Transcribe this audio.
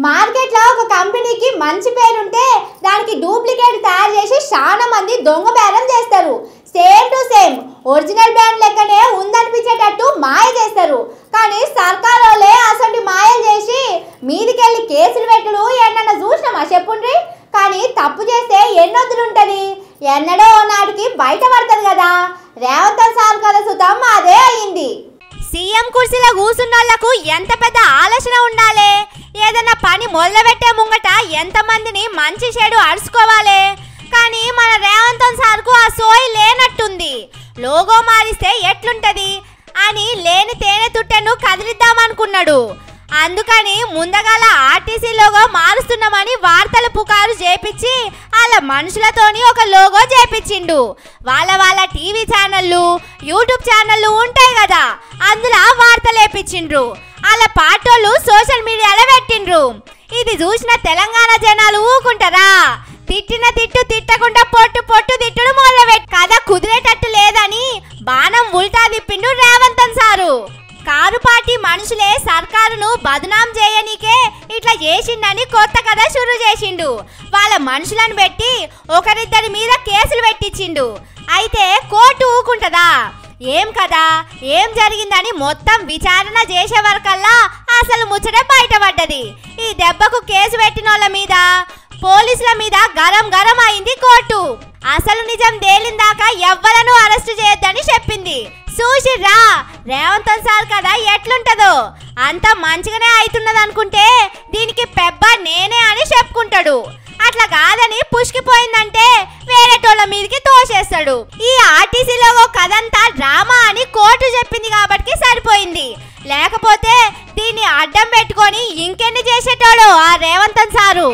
మార్కెట్లో ఒక కంపెనీకి మంచి పేరుంటే దానికి డూప్లికేట్ తయారు చేసి చాలా మంది దొంగ బేరం చేస్తారు. Same to same original brand లెక్కనే ఉందనిపించేటట్టు మాయ చేస్తారు. కానీ సర్కార్ వాళ్ళే అసలు మాయలు చేసి మీదికెళ్ళి కేసులు పెట్టుడు ఎన్నన్నా చూసినామా చెప్పుండ్రి. కానీ తప్పు చేస్తే ఎన్నొద్దులుంటది, ఎన్నడో నాటికి బయట పడుతుంది కదా. రేవంత్ సార్ కదా సుతం అదే అయింది. సీఎం కుర్చీలో కూర్చున్నోళ్లకు ఎంత పెద్ద ఆలోచన ఉండాలి. ఏదైనా పని మొదలుపెట్టే ముంగట ఎంతమందిని మంచి చెడు అరుచుకోవాలి. కానీ మన రేవంత్ సార్కు ఆ సోయి లేనట్టుంది. లోగో మారిస్తే ఎట్లుంటది అని లేని తేనె తుట్టెను కదిలిద్దామనుకున్నాడు. అందుకని ముందగాల ఆర్టీసీ లోగో మారుస్తున్నామని వార్తలు పుకారు చేపించి వాళ్ళ మనుషులతోని ఒక లోగో చేపించిండు. వాళ్ళ టీవీ ఛానళ్ళు యూట్యూబ్ ఛానళ్ళు ఉంటాయి కదా, అందులో వార్తలు వేపించిండ్రు. వాళ్ళ పాటోళ్ళు సోషల్ మీడియాలో పెట్టిండ్రు. ఇది చూసిన తెలంగాణ జనాలు ఊకుంటారా? తిట్టిన తిట్టు తిట్టకుండా పొట్టు పొట్టు తిట్టుడు మొదలుపెట్టి కథ కుదిరేటట్టు లేదని బాణం ఉల్టా తిప్పిండు రేవంత్ సారు. కారు పార్టీ మనుషులే సర్కారును బదనాం చేయనీకే ఇట్లా చేసిండని కొత్త కథ షురు చేసిండు. వాళ్ళ మనుషులను పెట్టి ఒకరిద్దరి మీద కేసులు పెట్టించిండు. అయితే కోర్టు ఊకుంటదా? ఏం కదా ఏం జరిగిందని మొత్తం విచారణ చేసే వరకల్లా అసలు ముచ్చట బయటపడ్డది. ఈ దెబ్బకు కేసు పెట్టినోళ్ళ మీద పోలీసుల మీద గరం గరం అయింది కోర్టు. అసలు నిజం తేలిందాకా ఎవ్వరను అరెస్టు చేయొద్దని చెప్పింది. చూసిర్రా రేవంత్ సార్ కదా ఎట్లుంటదో. అంత మంచిగానే అవుతున్నది అనుకుంటే దీనికి పెబ్బ నేనే అని చెప్పుకుంటాడు. అట్లా కాదని పుష్కిపోయిందంటే వేరేటోళ్ళ మీదకి తోసేస్తాడు. ఈ ఆర్టీసీలో కదంతా డ్రామా అని కోర్టు చెప్పింది కాబట్టి సరిపోయింది. లేకపోతే దీన్ని అడ్డం పెట్టుకొని ఇంకెన్ని చేసేటోడు ఆ రేవంత్ సారు.